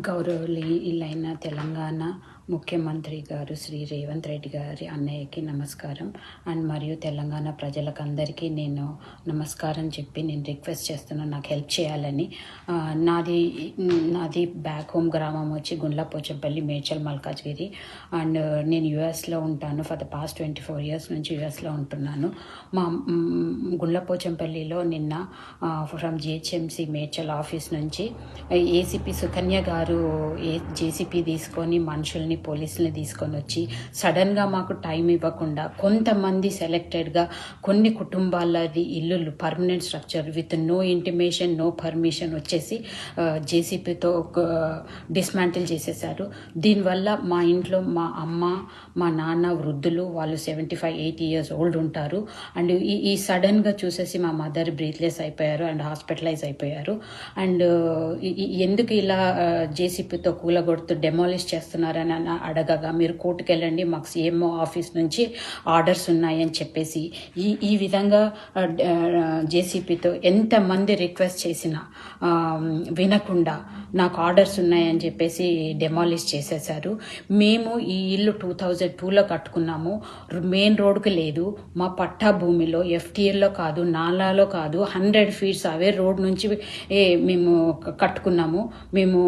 గౌరవనీయులైన తెలంగాణ ముఖ్యమంత్రి గారు శ్రీ రేవంత్ రెడ్డి గారి అన్నయ్యకి నమస్కారం అండ్ మరియు తెలంగాణ ప్రజలకు అందరికీ నేను నమస్కారం చెప్పి నేను రిక్వెస్ట్ చేస్తున్నాను నాకు హెల్ప్ చేయాలని. నాది బ్యాక్ హోమ్ గ్రామం వచ్చి గుండ్లపోచంపల్లి, మేడ్చల్, మల్కాజ్గిరి అండ్ నేను యుఎస్లో ఉంటాను. ఫర్ ద పాస్ట్ 24 years నుంచి యుఎస్లో ఉంటున్నాను. మా గుండ్లపోచంపల్లిలో నిన్న ఫ్రమ్ జిహెచ్ఎంసీ మేడ్చల్ ఆఫీస్ నుంచి ఏసీపీ సుకన్య గారు జేసీపీ తీసుకొని మనుషుల్ని, పోలీసుల్ని తీసుకొని వచ్చి సడన్గా మాకు టైం ఇవ్వకుండా కొంతమంది సెలెక్టెడ్గా కొన్ని కుటుంబాలది ఇల్లులు permanent structure with no intimation, no permission వచ్చేసి జేసీపీతో డిస్మాంటిల్ చేసేసారు. దీనివల్ల మా ఇంట్లో మా అమ్మ, మా నాన్న వృద్ధులు, వాళ్ళు 75-80 years old ఉంటారు. అండ్ ఈ సడన్గా చూసేసి మా మదర్ బ్రీత్లెస్ అయిపోయారు అండ్ హాస్పిటలైజ్ అయిపోయారు. అండ్ ఎందుకు ఇలా జేసీపీతో కూలగొడుతూ డెమాలిష్ చేస్తున్నారని అడగగా మీరు కోర్టుకు వెళ్ళండి, మాకు సీఎంఓ ఆఫీస్ నుంచి ఆర్డర్స్ ఉన్నాయని చెప్పేసి ఈ విధంగా జేసీపీతో ఎంతమంది రిక్వెస్ట్ చేసినా వినకుండా నాకు ఆర్డర్స్ ఉన్నాయని చెప్పేసి డెమాలిష్ చేసేసారు. మేము ఈ ఇల్లు 2002లో కట్టుకున్నాము. మెయిన్ రోడ్డుకి లేదు, మా పట్టా భూమిలో ఎఫ్టీఎల్లో కాదు, నాలాలో కాదు, 100 feet అవే రోడ్ నుంచి మేము కట్టుకున్నాము. మేము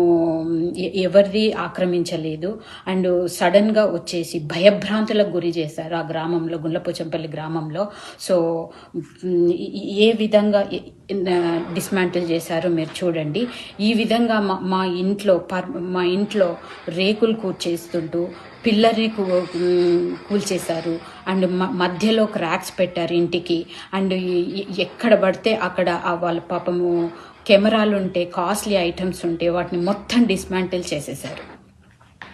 ఎవరిది ఆక్రమించలేదు. అండ్ సడన్గా వచ్చేసి భయభ్రాంతులకు గురి చేశారు ఆ గ్రామంలో, గుండ్లపోచంపల్లి గ్రామంలో. సో ఏ విధంగా డిస్మాంటిల్ చేశారో మీరు చూడండి. ఈ విధంగా మా ఇంట్లో రేకులు కూర్చేస్తుంటూ పిల్లర్ని కూల్చేశారు అండ్ మధ్యలో క్రాక్స్ పెట్టారు ఇంటికి. అండ్ ఎక్కడ పడితే అక్కడ వాళ్ళ పాపము కెమెరాలు ఉంటే, కాస్ట్లీ ఐటమ్స్ ఉంటే వాటిని మొత్తం డిస్మాంటిల్ చేసేశారు.